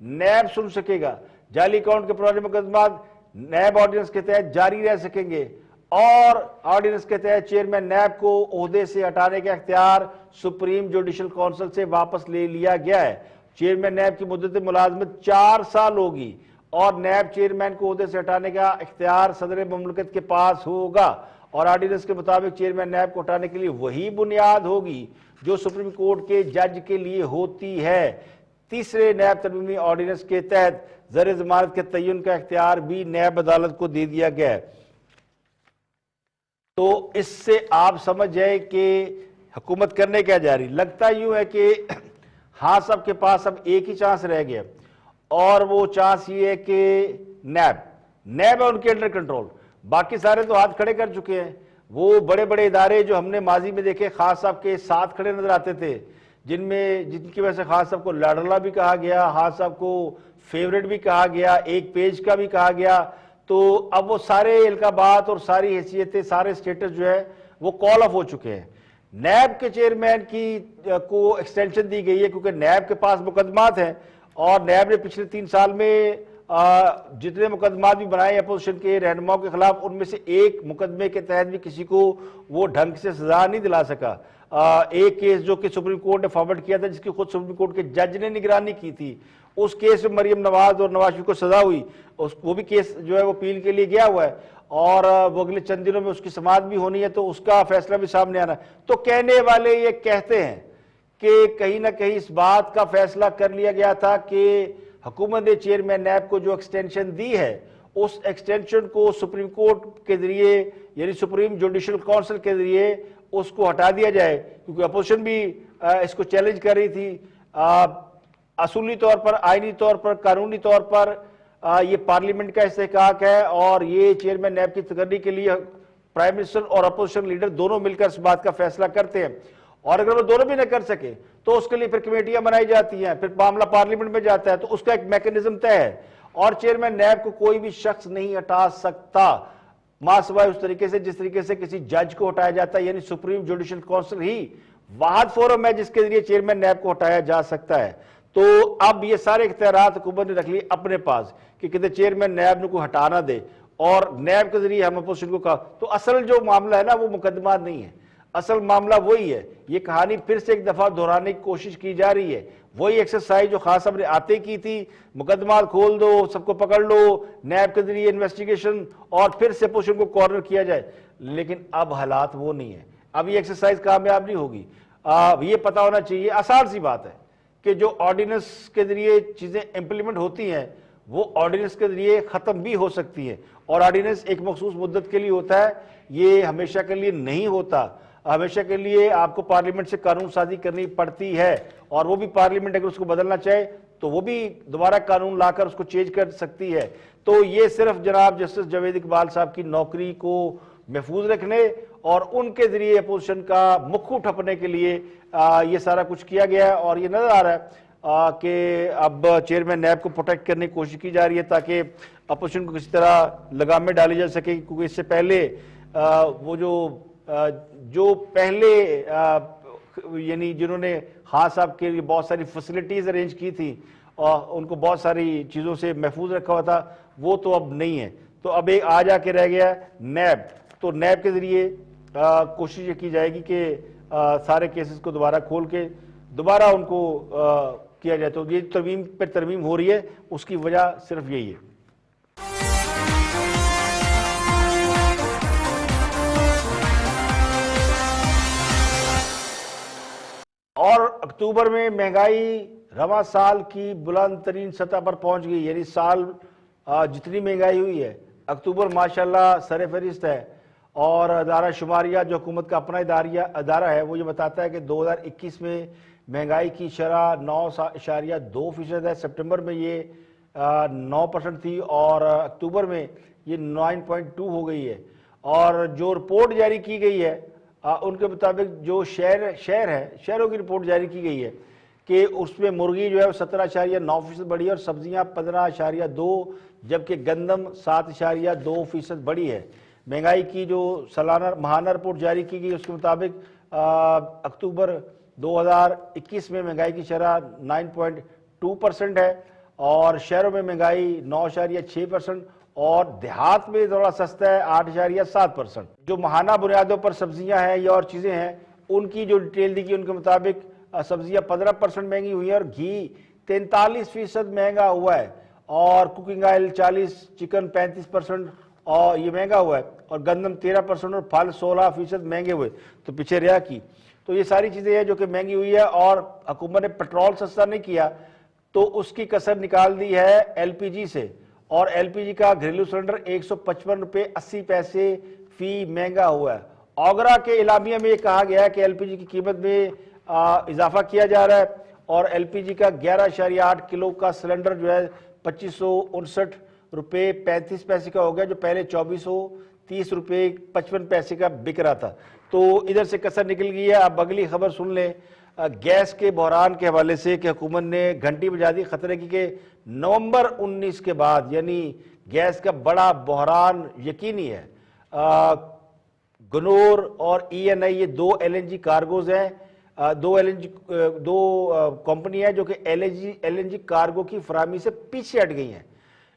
نیب سن سکے گا. جعلی اکاؤنٹ کے پرانے مقدمات نیب آرڈیننس کے تحت جاری رہ سکیں گے اور آرڈیننس کے تحت چیئرمین نیب کو عہدے سے ہٹانے کا اختیار سپریم جوڈیشل کونسل سے واپس لے لیا گیا ہے. چیئرمین نیب کی مدت ملازمت 4 سال ہوگی اور نیب چیئرمین کو عہدے سے ہٹانے کا اختیار صدر مملکت کے پاس ہوگا اور آرڈیننس کے مطابق چیئرمین نیب کو ہٹانے کے لیے وہی بنیاد ہوگی جو سپریم کورٹ کے جج کے لیے ہوتی ہے. تیسرے نیب ترمیمی آرڈیننس کے تحت زیر ضمانت کے تعین کا اختیار بھی نیب عدالت کو دے دیا گیا ہے. تو اس سے آپ سمجھ جائے کہ حکومت کرنے کیا جا رہی. لگتا یوں ہے کہ ہاں سب کے پاس اب ایک ہی چانس رہ گیا اور وہ چانس یہ ہے کہ نیب ہے ان کے انڈر کنٹرول. باقی سارے تو ہاتھ کھڑے کر چکے ہیں. وہ بڑے بڑے ادارے جو ہم نے ماضی میں دیکھے خان صاحب کے ساتھ کھڑے نظر آتے تھے، جن کی وجہ سے خان صاحب کو لاڈلا بھی کہا گیا، خان صاحب کو فیوریٹ بھی کہا گیا، ایک پیج کا بھی کہا گیا. تو اب وہ سارے القابات اور ساری حیثیتیں، سارے سٹیٹس جو ہے وہ کال آف ہو چکے ہیں. نیب کے چیئرمین کو ایکسٹینشن دی گئی ہے کیونکہ نیب کے پاس مقدمات ہیں اور نیب نے پچھلے 3 سال میں جتنے مقدمات بھی بنائے اپوزیشن کے رہنماؤں کے خلاف، ان میں سے ایک مقدمے کے تحت بھی کسی کو وہ ڈھنگ سے سزا نہیں دلا سکا. ایک کیس جو کہ سپریم کورٹ نے فارورڈ کیا تھا، جس کی خود سپریم کورٹ کے جج نے نگرانی کی تھی، اس کیس میں مریم نواز اور نواز شریف کو سزا ہوئی. وہ بھی کیس جو ہے وہ اپیل کے لیے گیا ہوا ہے اور وہ اگلے چند دنوں میں اس کی سماعت بھی ہونی ہے، تو اس کا فیصلہ بھی سامنے آنا ہے. تو کہنے والے یہ کہتے ہیں کہ کہیں نہ کہیں اس بات کا فیصلہ کر لیا گیا تھا کہ حکومت نے چیئرمین نیب کو جو ایکسٹینشن دی ہے، اس ایکسٹینشن کو سپریم کورٹ کے ذریعے یعنی سپریم جوڈیشل کونسل کے ذریعے اس کو ہٹا دیا جائے، کیونکہ اپوزیشن بھی اس کو چیلنج کر رہی تھی. اصولی طور پر، آئینی طور پر، قانونی طور پر یہ پارلیمنٹ کا استحقاق ہے اور یہ چیئرمین نیب کی تقرری کے لیے پرائم منسٹر اور اپوزیشن لیڈر دونوں مل کر اس بات کا فیصلہ کرتے ہیں. اور اگر وہ دونوں بھی نہ کر سکے تو اس کے لیے پھر کمیٹیاں بنائی جاتی ہیں، پھر معاملہ پارلیمنٹ میں جاتا ہے، تو اس کا ایک میکنزم طے ہے اور چیئرمین نیب کو کوئی بھی شخص نہیں ہٹا سکتا ماں سوائے اس طریقے سے جس طریقے سے کسی جج کو ہٹایا جاتا ہے. یعنی سپریم جوڈیشل کونسل ہی واحد فورم ہے جس کے ذریعے چیئرمین نیب کو ہٹایا جا سکتا ہے. تو اب یہ سارے اختیارات حکومت نے رکھ لی اپنے پاس کہ کہتے چیئرمین نیب نے کو ہٹانا دے اور نیب کے ذریعے ہم اپوزیشن کو کہا. تو اصل جو معاملہ ہے نا وہ مقدمات نہیں ہے، اصل معاملہ وہی ہے. یہ کہانی پھر سے ایک دفعہ دہرانے کی کوشش کی جا رہی ہے. وہی ایکسرسائز جو خان صاحب نے آتے کی تھی، مقدمات کھول دو، سب کو پکڑ لو، نیب کے ذریعے انویسٹیگیشن اور پھر سے اپوزیشن کو کارنر کیا جائے. لیکن اب حالات وہ نہیں ہے، اب یہ ایکسرسائز کامیاب نہیں ہوگی. یہ پتا ہونا چاہیے، آسان سی بات ہے کہ جو آرڈیننس کے ذریعے چیزیں امپلیمنٹ ہوتی ہیں وہ آرڈیننس کے ذریعے ختم بھی ہو سکتی ہیں اور آرڈیننس ایک مخصوص مدت کے لیے ہوتا ہے، یہ ہمیشہ کے لیے نہیں ہوتا. ہمیشہ کے لیے آپ کو پارلیمنٹ سے قانون سازی کرنی پڑتی ہے اور وہ بھی پارلیمنٹ اگر اس کو بدلنا چاہے تو وہ بھی دوبارہ قانون لا کر اس کو چینج کر سکتی ہے. تو یہ صرف جناب جسٹس جاوید اقبال صاحب کی نوکری کو محفوظ رکھنے اور ان کے ذریعے اپوزیشن کا مکھو ٹھپنے کے لیے یہ سارا کچھ کیا گیا ہے. اور یہ نظر آ رہا ہے کہ اب چیئرمین نیب کو پروٹیکٹ کرنے کی کوشش کی جا رہی ہے تاکہ اپوزیشن کو کسی طرح لگام میں ڈالی جا سکے. کیونکہ اس سے پہلے وہ جو پہلے یعنی جنہوں نے خان صاحب کے لیے بہت ساری فیسلٹیز ارینج کی تھی اور ان کو بہت ساری چیزوں سے محفوظ رکھا ہوا تھا، وہ تو اب نہیں ہے. تو اب ایک آ جا کے رہ گیا نیب. تو نیب کے ذریعے کوشش یہ کی جائے گی کہ سارے کیسز کو دوبارہ کھول کے دوبارہ ان کو کیا جائے. تو یہ ترمیم پر ترمیم ہو رہی ہے، اس کی وجہ صرف یہی ہے. اور اکتوبر میں مہنگائی رواں سال کی بلند ترین سطح پر پہنچ گئی. یعنی سال جتنی مہنگائی ہوئی ہے اکتوبر ماشاءاللہ سر فہرست ہے. اور ادارہ شماریہ جو حکومت کا اپنا ادارہ ہے وہ یہ بتاتا ہے کہ 2021 میں مہنگائی کی شرح 9.2% ہے. سپٹمبر میں یہ 9% تھی اور اکتوبر میں یہ 9.2 ہو گئی ہے. اور جو رپورٹ جاری کی گئی ہے ان کے مطابق جو شہروں کی رپورٹ جاری کی گئی ہے کہ اس میں مرغی جو ہے 17.9% بڑھی ہے اور سبزیاں 15.2، جبکہ گندم 7.2% بڑھی ہے. مہنگائی کی جو ماہانہ رپورٹ جاری کی گئی اس کے مطابق اکتوبر 2021 میں مہنگائی کی شرح 9.2% ہے اور شہروں میں مہنگائی 9.6% اور دیہات میں تھوڑا سستا ہے 8.7%. جو ماہانہ بنیادوں پر سبزیاں ہیں یا اور چیزیں ہیں ان کی جو ڈیٹیل دی گئی ان کے مطابق سبزیاں 15% مہنگی ہوئی ہیں اور گھی 43% مہنگا ہوا ہے اور کوکنگ آئل 40%، چکن 35% اور یہ مہنگا ہوا ہے اور گندم 13% اور پھل 16% مہنگے ہوئے. تو پیچھے رہا کی تو یہ ساری چیزیں ہیں جو کہ مہنگی ہوئی ہے اور حکومت نے پیٹرول سستا نہیں کیا تو اس کی کسر نکال دی ہے ایل پی جی سے اور ایل پی جی کا گھریلو سلنڈر 155 روپے 80 پیسے فی مہنگا ہوا ہے. اوگرا کے اعلامیہ میں یہ کہا گیا ہے کہ ایل پی جی کی قیمت میں اضافہ کیا جا رہا ہے اور ایل پی جی کا 11.8 کلو کا سلنڈر جو ہے 2559 روپے 35 پیسے کا ہو گیا جو پہلے 2430 روپے 55 پیسے کا بک رہا تھا. تو ادھر سے کسر نکل گئی ہے. اب اگلی خبر سن لیں گیس کے بحران کے حوالے سے کہ حکومت نے گھنٹی بجا دی خطرے کی کہ نومبر 19 کے بعد یعنی گیس کا بڑا بحران یقینی ہے. گنور اور ای این آئی یہ 2 ایل این جی کارگوز ہیں، دو کمپنی ہیں جو کہ ایل این جی کارگو کی فراہمی سے پیچھے ہٹ گئی ہیں.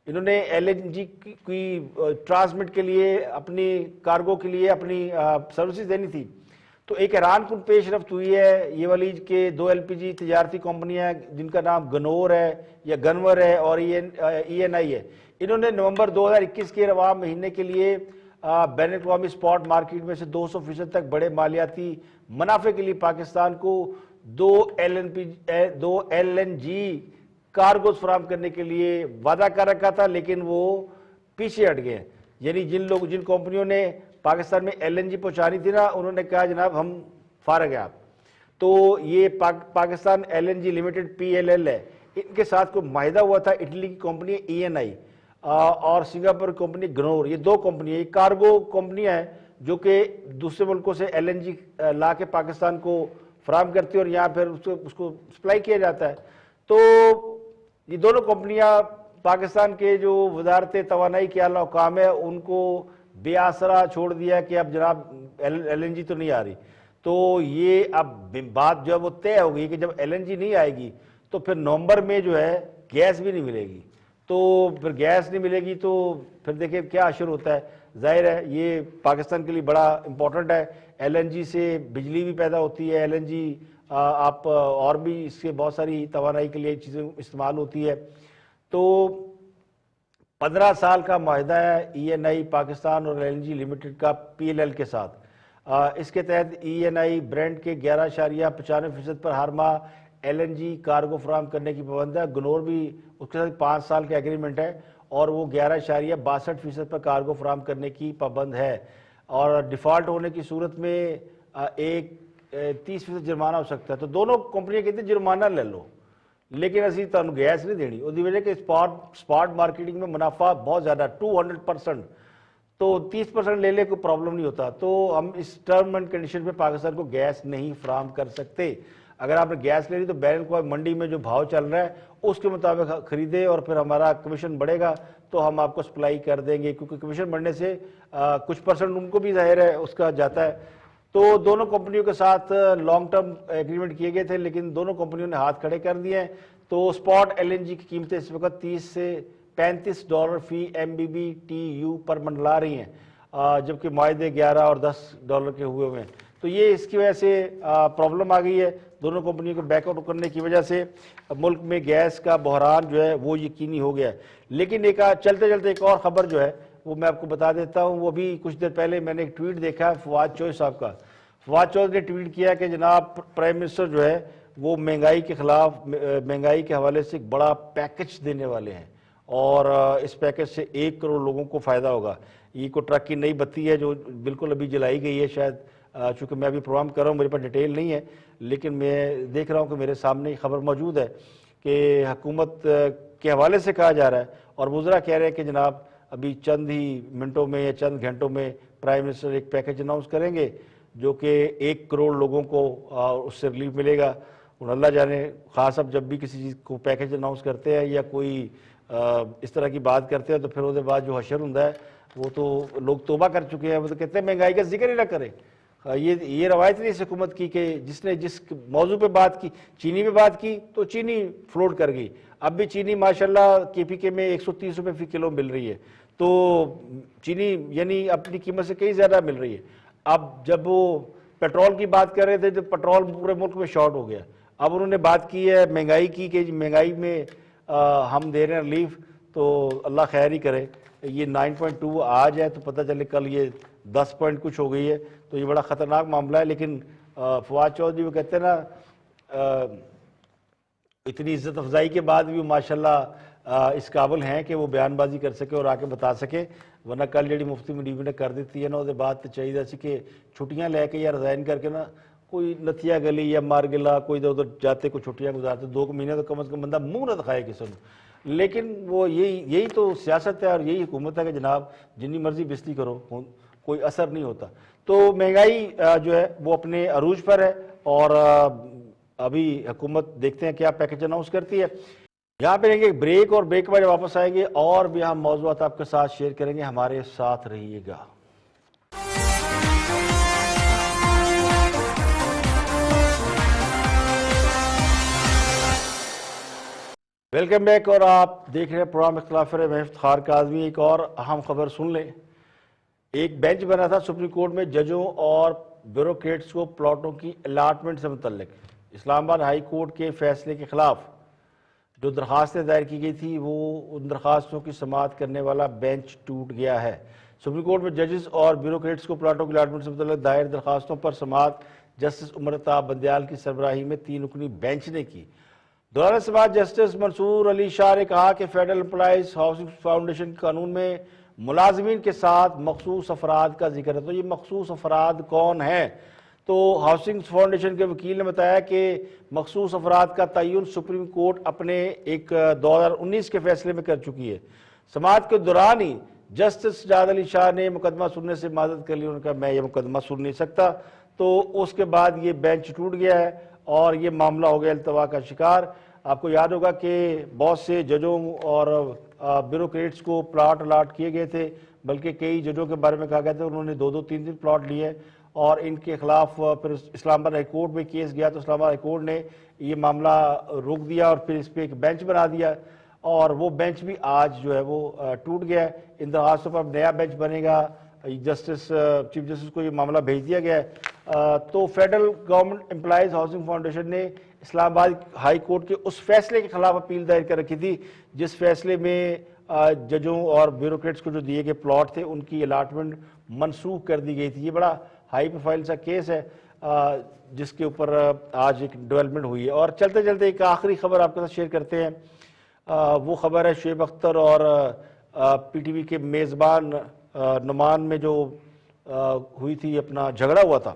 انہوں نے ایل این جی کی ٹرانسمٹ کے لیے اپنی کارگو کے لیے اپنی سروسز دینی تھی. تو ایک حیران کن پیش رفت ہوئی ہے یہ والی کہ 2 ایل پی جی تجارتی کمپنیاں جن کا نام گنور ہے یا گنور ہے اور ای این آئی ہے، انہوں نے نومبر 2021 کے رواں مہینے کے لیے بین الاقوامی سپاٹ مارکیٹ میں سے 200% تک بڑے مالیاتی منافع کے لیے پاکستان کو 2 ایل این جی کارگوز فراہم کرنے کے لیے وعدہ کر رکھا تھا لیکن وہ پیچھے ہٹ گئے ہیں. یعنی جن کمپنیوں نے پاکستان میں ایل این جی پہنچانی تھی نا انہوں نے کہا جناب ہم فارغ ہیں آپ. تو یہ Pakistan L N G limited PLL ہے، ان کے ساتھ کوئی معاہدہ ہوا تھا اٹلی کی کمپنی ای این آئی اور سنگاپور کمپنی گنور. یہ 2 کمپنی یہ کارگو کمپنیاں ہیں جو کہ دوسرے ملکوں سے ایل این جی لا کے پاکستان کو فراہم کرتی ہیں اور یہاں پھر اس کو سپلائی کیا جاتا ہے. تو یہ دونوں کمپنیاں پاکستان کے جو وزارت توانائی کے اعلیٰ حکام ہے ان کو بے آسرا چھوڑ دیا کہ اب جناب ایل این جی تو نہیں آ رہی. تو یہ اب بات جو ہے وہ طے ہو گئی کہ جب ایل این جی نہیں آئے گی تو پھر نومبر میں جو ہے گیس بھی نہیں ملے گی. تو پھر گیس نہیں ملے گی تو پھر دیکھیں کیا اشر ہوتا ہے. ظاہر ہے یہ پاکستان کے لیے بڑا امپورٹنٹ ہے. ایل این جی سے بجلی بھی پیدا ہوتی ہے، ایل این جی آپ اور بھی اس کے بہت ساری توانائی کے لیے چیزیں استعمال ہوتی ہے. تو 15 سال کا معاہدہ ہے ای این آئی پاکستان اور ایل این جی لمیٹڈ کا PLL کے ساتھ. اس کے تحت ای این آئی برینڈ کے 11.95% پر ہر ماہ ایل این جی کارگو فراہم کرنے کی پابند ہے. گنور بھی اس کے ساتھ 5 سال کا ایگریمنٹ ہے اور وہ 11.62% پر کارگو فراہم کرنے کی پابند ہے اور ڈیفالٹ ہونے کی صورت میں 30% جرمانہ ہو سکتا ہے. تو دونوں کمپنیاں کہتے ہیں جرمانہ لے لو لیکن اسی تمہیں گیس نہیں دینی. اس وجہ کہ سپاٹ مارکیٹنگ میں منافع بہت زیادہ 200%، تو 30% لے لے کوئی پرابلم نہیں ہوتا. تو ہم اس ٹرم اینڈ کنڈیشن پہ پاکستان کو گیس نہیں فراہم کر سکتے. اگر آپ نے گیس لے لی تو بین الاقوامی منڈی میں جو بھاؤ چل رہا ہے اس کے مطابق خریدے اور پھر ہمارا کمیشن بڑھے گا تو ہم آپ کو سپلائی کر دیں گے کیونکہ کمیشن بڑھنے سے کچھ پرسنٹ ان کو بھی ظاہر ہے اس کا جاتا ہے. تو دونوں کمپنیوں کے ساتھ لانگ ٹرم ایگریمنٹ کیے گئے تھے لیکن دونوں کمپنیوں نے ہاتھ کھڑے کر دیے ہیں. تو سپاٹ ایل این جی کی قیمتیں اس وقت $30 سے $35 فی MMBTU پر منڈلا رہی ہیں جبکہ معاہدے $11 اور $10 کے ہوئے ہیں. تو یہ اس کی وجہ سے پرابلم آ گئی ہے. دونوں کمپنیوں کو بیک آؤٹ کرنے کی وجہ سے ملک میں گیس کا بحران جو ہے وہ یقینی ہو گیا ہے. لیکن چلتے چلتے ایک اور خبر جو ہے وہ میں آپ کو بتا دیتا ہوں. وہ بھی کچھ دیر پہلے میں نے ایک ٹویٹ دیکھا ہے فواد چوہدری صاحب کا. فواد چوہدری نے ٹویٹ کیا کہ جناب پرائم منسٹر جو ہے وہ مہنگائی کے خلاف مہنگائی کے حوالے سے ایک بڑا پیکج دینے والے ہیں اور اس پیکج سے 1 کروڑ لوگوں کو فائدہ ہوگا. یہ کوئی ٹرک کی نئی بتی ہے جو بالکل ابھی جلائی گئی ہے شاید، چونکہ میں ابھی پروگرام کر رہا ہوں میرے پاس ڈیٹیل نہیں ہے لیکن میں دیکھ رہا ہوں کہ میرے سامنے خبر موجود ہے کہ حکومت کے حوالے سے کہا جا رہا ہے، اور وزراء کہہ رہے ہیں کہ جناب ابھی چند ہی منٹوں میں یا چند گھنٹوں میں پرائم منسٹر ایک پیکج اناؤنس کریں گے جو کہ 1 کروڑ لوگوں کو اس سے ریلیف ملے گا۔ اور اللہ جانے، خاص اب جب بھی کسی چیز کو پیکج اناؤنس کرتے ہیں یا کوئی اس طرح کی بات کرتے ہیں تو پھر اس کے بعد جو حشر ہوں ہے وہ تو لوگ توبہ کر چکے ہیں، وہ تو کہتے ہیں مہنگائی کا ذکر ہی نہ کرے۔ یہ روایت نہیں اس حکومت کی کہ جس نے جس موضوع پہ بات کی، چینی پہ بات کی تو چینی فلوٹ کر گئی۔ اب بھی چینی ماشاءاللہ کے پی کے میں 130 روپے فی کلو مل رہی ہے، تو چینی یعنی اپنی قیمت سے کئی زیادہ مل رہی ہے۔ اب جب وہ پیٹرول کی بات کر رہے تھے تو پیٹرول پورے ملک میں شارٹ ہو گیا، اب انہوں نے بات کی ہے مہنگائی کی کہ مہنگائی میں ہم دے رہے ہیں ریلیف، تو اللہ خیر ہی کرے۔ یہ 9.2 آج ہے تو پتہ چلے کل یہ 10 پوائنٹ کچھ ہو گئی ہے، تو یہ بڑا خطرناک معاملہ ہے۔ لیکن فواد چودھری وہ کہتے ہیں نا اتنی عزت افزائی کے بعد بھی وہ ماشاءاللہ اس قابل ہیں کہ وہ بیان بازی کر سکے اور آ کے بتا سکے، ورنہ کل جڑی مفتی منیب نے کر دیتی ہے نا، وہ بات تو چاہیے سی کہ چھٹیاں لے کے یا ریزائن کر کے نا کوئی نتھیا گلی یا مارگلا کوئی ادھر ادھر جاتے کوئی چھٹیاں گزارتے 2 مہینے تو کم از کم بندہ منہ نہ دکھائے کسی نے۔ لیکن وہ یہی تو سیاست ہے اور یہی حکومت ہے کہ جناب جنی مرضی بستی کرو کوئی اثر نہیں ہوتا۔ تو مہنگائی جو ہے وہ اپنے عروج پر ہے، اور ابھی حکومت دیکھتے ہیں کیا پیکج اناؤنس کرتی ہے۔ یہاں پہ لیں گے بریک، اور بریک کے بعد واپس آئیں گے اور بھی ہم موضوعات آپ کے ساتھ شیئر کریں گے، ہمارے ساتھ رہیے گا۔ ویلکم بیک، اور آپ دیکھ رہے ہیں پروگرام اختلاف رائے، میں افتخار کاظمی۔ ایک اور اہم خبر سن لیں۔ ایک بینچ بنا تھا سپریم کورٹ میں ججوں اور بیوروکریٹس کو پلاٹوں کی الاٹمنٹ سے متعلق اسلام آباد ہائی کورٹ کے فیصلے کے خلاف جو درخواستیں دائر کی گئی تھی، وہ ان درخواستوں کی سماعت کرنے والا بینچ ٹوٹ گیا ہے۔ سپریم کورٹ میں ججز اور بیوروکریٹس کو پلاٹوں کی الاٹمنٹ سے متعلق دائر درخواستوں پر سماعت جسٹس عمر الطاف بندیال کی سربراہی میں 3 رکنی بینچ نے کی۔ دوران سماعت جسٹس منصور علی شاہ نے کہا کہ فیڈرل امپلائیز ہاؤسنگ فاؤنڈیشن قانون میں ملازمین کے ساتھ مخصوص افراد کا ذکر ہے۔ تو یہ مخصوص افراد کون ہیں؟ تو ہاؤسنگ فاؤنڈیشن کے وکیل نے بتایا کہ مخصوص افراد کا تعین سپریم کورٹ اپنے ایک 2019 کے فیصلے میں کر چکی ہے۔ سماعت کے دوران ہی جسٹس سجاد علی شاہ نے مقدمہ سننے سے معذرت کر لی، انہوں نے کہا میں یہ مقدمہ سن نہیں سکتا۔ تو اس کے بعد یہ بینچ ٹوٹ گیا ہے اور یہ معاملہ ہو گیا التوا کا شکار۔ آپ کو یاد ہوگا کہ بہت سے ججوں اور بیوروکریٹس کو پلاٹ الاٹ کیے گئے تھے، بلکہ کئی ججوں کے بارے میں کہا گیا تھا انہوں نے 2-2 3-3 پلاٹ لیے، اور ان کے خلاف پھر اسلام آباد ہائی کورٹ میں کیس گیا تو اسلام آباد ہائی کورٹ نے یہ معاملہ روک دیا اور پھر اس پہ ایک بینچ بنا دیا، اور وہ بینچ بھی آج جو ہے وہ ٹوٹ گیا ہے۔ ان درخواستوں پر اب نیا بینچ بنے گا، چیف جسٹس کو یہ معاملہ بھیج دیا گیا ہے۔ تو federal government employees housing foundation نے اسلام آباد ہائی کورٹ کے اس فیصلے کے خلاف اپیل دائر کر رکھی تھی جس فیصلے میں ججوں اور بیوروکریٹس کو جو دیے گئے پلاٹ تھے ان کی الاٹمنٹ منسوخ کر دی گئی تھی۔ یہ بڑا ہائی پروفائل سا کیس ہے جس کے اوپر آج ایک ڈیولپمنٹ ہوئی ہے۔ اور چلتے چلتے ایک آخری خبر آپ کے ساتھ شیئر کرتے ہیں۔ وہ خبر ہے شعیب اختر اور پی ٹی وی کے میزبان نعمان میں جو ہوئی تھی اپنا جھگڑا ہوا تھا۔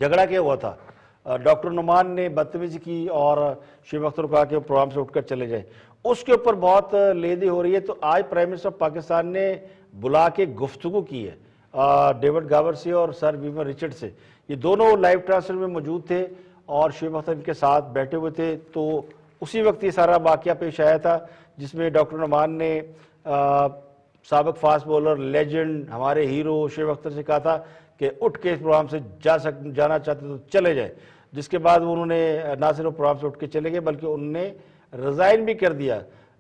جھگڑا کیا ہوا تھا؟ ڈاکٹر نعمان نے بدتمیزی کی اور شعیب اختر کو کہا کہ وہ پروگرام سے اٹھ کر چلے جائیں۔ اس کے اوپر بہت لیدی ہو رہی ہے، تو آج پرائم منسٹر پاکستان نے بلا کے گفتگو کی ہے ڈیوڈ گاور سے اور سر ویمر رچرڈ سے۔ یہ دونوں لائیو ٹرانسفر میں موجود تھے اور شعیب اختر ان کے ساتھ بیٹھے ہوئے تھے، تو اسی وقت یہ سارا واقعہ پیش آیا تھا جس میں ڈاکٹر نعمان نے سابق فاسٹ بولر لیجنڈ ہمارے ہیرو شعیب اختر سے کہا تھا کہ اٹھ کے اس پروگرام سے جانا چاہتے تو چلے جائیں، جس کے بعد انہوں نے نہ صرف پروگرام سے اٹھ کے چلے گئے بلکہ انہوں نے ریزائن بھی کر دیا۔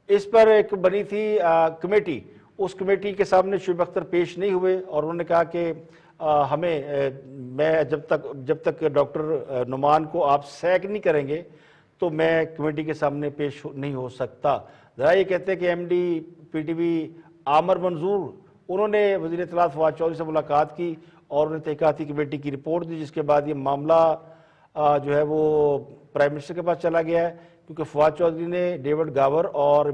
اس پر ایک بنی تھی کمیٹی، اس کمیٹی کے سامنے شعیب اختر پیش نہیں ہوئے اور انہوں نے کہا کہ میں جب تک ڈاکٹر نعمان کو آپ سیک نہیں کریں گے تو میں کمیٹی کے سامنے پیش نہیں ہو سکتا۔ ذرا یہ کہتے ہیں کہ M D P T V Aamir Manzoor انہوں نے وزیر اطلاعات فواد چودھری سے ملاقات کی اور انہیں تحقیقاتی کمیٹی کی رپورٹ دی، جس کے بعد یہ معاملہ جو ہے وہ پرائم منسٹر کے پاس چلا گیا ہے، کیونکہ فواد چودھری نے ڈیوڈ گاور اور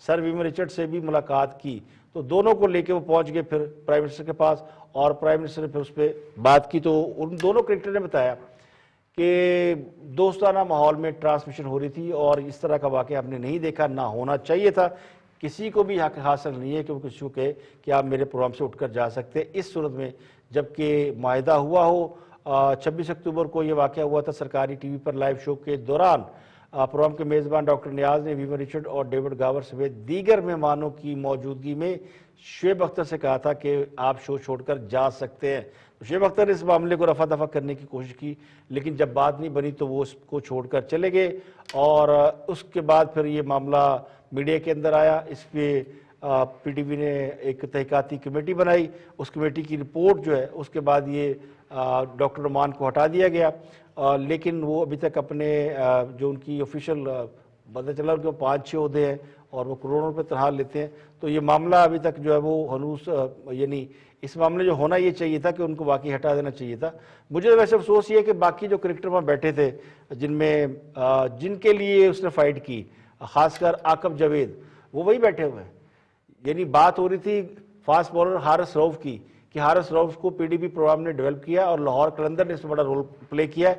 سر ویمر رچرڈ سے بھی ملاقات کی، تو دونوں کو لے کے وہ پہنچ گئے پھر پرائم منسٹر کے پاس اور پرائم منسٹر نے پھر اس پہ بات کی۔ تو ان دونوں کرکٹر نے بتایا کہ دوستانہ ماحول میں ٹرانسمیشن ہو رہی تھی اور اس طرح کا واقعہ آپ نے نہیں دیکھا، نہ ہونا چاہیے تھا. کسی کو بھی حق حاصل نہیں ہے کہ وہ کسی کو کہے کہ آپ میرے پروگرام سے اٹھ کر جا سکتے. اس صورت میں جبکہ معاہدہ ہوا ہو، 26 اکتوبر کو یہ واقعہ ہوا تھا سرکاری ٹی وی پر لائیو شو کے دوران. پروگرام کے میزبان ڈاکٹر نیاز نے ویور رچرڈ اور ڈیوڈ گاور سمیت دیگر مہمانوں کی موجودگی میں شعیب اختر سے کہا تھا کہ آپ شو چھوڑ کر جا سکتے ہیں. شعیب اختر نے اس معاملے کو رفع دفع کرنے کی کوشش کی، لیکن جب بات نہیں بنی تو وہ اس کو چھوڑ کر چلے گئے. اور اس کے بعد پھر یہ معاملہ میڈیا کے اندر آیا. اس پہ پی ٹی وی نے ایک تحقیقاتی کمیٹی بنائی. اس کمیٹی کی رپورٹ جو ہے اس کے بعد یہ ڈاکٹر نعمان کو ہٹا دیا گیا، لیکن وہ ابھی تک اپنے جو ان کی آفیشیل پتہ چلا ان کے 5-6 عہدے ہیں اور وہ کروڑوں روپے تنخواہ لیتے ہیں. تو یہ معاملہ ابھی تک جو ہے وہ ہنوز یعنی اس معاملے جو ہونا یہ چاہیے تھا کہ ان کو واقعی ہٹا دینا چاہیے تھا. مجھے ویسے افسوس یہ ہے کہ باقی جو کرکٹر وہاں بیٹھے تھے جن کے لیے اس نے فائٹ کی، خاص کر عاقب جاوید، وہ وہی بیٹھے ہوئے ہیں. یعنی بات ہو رہی تھی فاسٹ بالر حارث رؤف کی کہ حارث رؤف کو پی ڈی پی پروگرام نے ڈیولپ کیا اور لاہور قلندر نے اس میں بڑا رول پلے کیا ہے،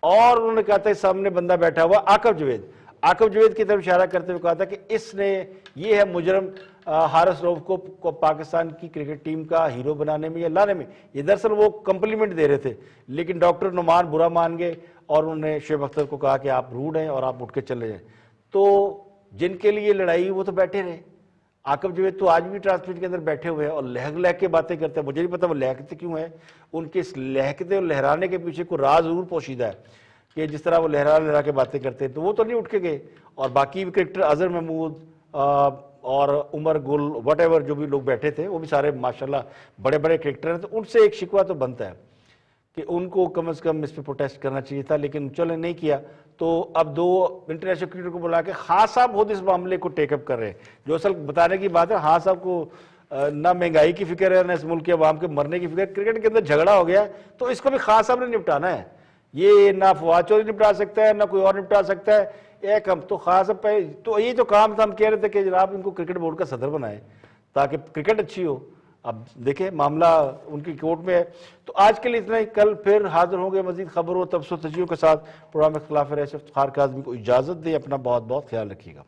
اور انہوں نے کہا تھا سامنے بندہ بیٹھا ہوا عاقب جاوید کی طرف اشارہ کرتے ہوئے کہا تھا کہ اس نے یہ ہے مجرم حارث رؤف کو پاکستان کی کرکٹ ٹیم کا ہیرو بنانے میں یا لانے میں. یہ دراصل وہ کمپلیمنٹ دے رہے تھے، لیکن ڈاکٹر نعمان برا مان گئے اور انہوں نے شعیب اختر کو کہا کہ آپ روڈ ہیں اور آپ اٹھ کے چلے جائیں. تو جن کے لیے لڑائی وہ تو بیٹھے رہے. عاقب جاوید تو آج بھی ٹرانسمیٹ کے اندر بیٹھے ہوئے ہیں اور لہک کے باتیں کرتے ہیں. مجھے نہیں پتا وہ لہکتے کیوں ہیں. ان کے اس لہکتے اور لہرانے کے پیچھے کوئی راز ضرور پوشیدہ ہے کہ جس طرح وہ لہرا کے باتیں کرتے ہیں. تو وہ تو نہیں اٹھ کے گئے. اور باقی بھی کرکٹر اظہر محمود اور عمر گل وٹ ایور جو بھی لوگ بیٹھے تھے وہ بھی سارے ماشاءاللہ بڑے بڑے کرکٹر ہیں. تو ان سے ایک شکوہ تو بنتا ہے کہ ان کو کم از کم اس پہ پروٹیسٹ کرنا چاہیے تھا، لیکن چلے نہیں کیا. تو اب 2 انٹرنیشنل کرکٹر کو بلا کے خان صاحب خود اس معاملے کو ٹیک اپ کر رہے ہیں. جو اصل بتانے کی بات ہے، خان صاحب کو نہ مہنگائی کی فکر ہے نہ اس ملک کے عوام کے مرنے کی فکر ہے. کرکٹ کے اندر جھگڑا ہو گیا تو اس کو بھی خان صاحب نے نپٹانا ہے. یہ نہ فواد چودھری نپٹا سکتا ہے نہ کوئی اور نپٹا سکتا ہے. ایک ہم تو خان صاحب پہ تو یہ تو کام تھا، ہم کہہ رہے تھے کہ جناب ان کو کرکٹ بورڈ کا صدر بنائے تاکہ کرکٹ اچھی ہو. اب دیکھیں معاملہ ان کی کورٹ میں ہے. تو آج کے لیے اتنا ہی. کل پھر حاضر ہوں گے مزید خبروں تبصروں تجزیوں کے ساتھ. پروگرام اختلاف رائے سے افتخار کاظمی کو اجازت دیں. اپنا بہت بہت خیال رکھیے گا.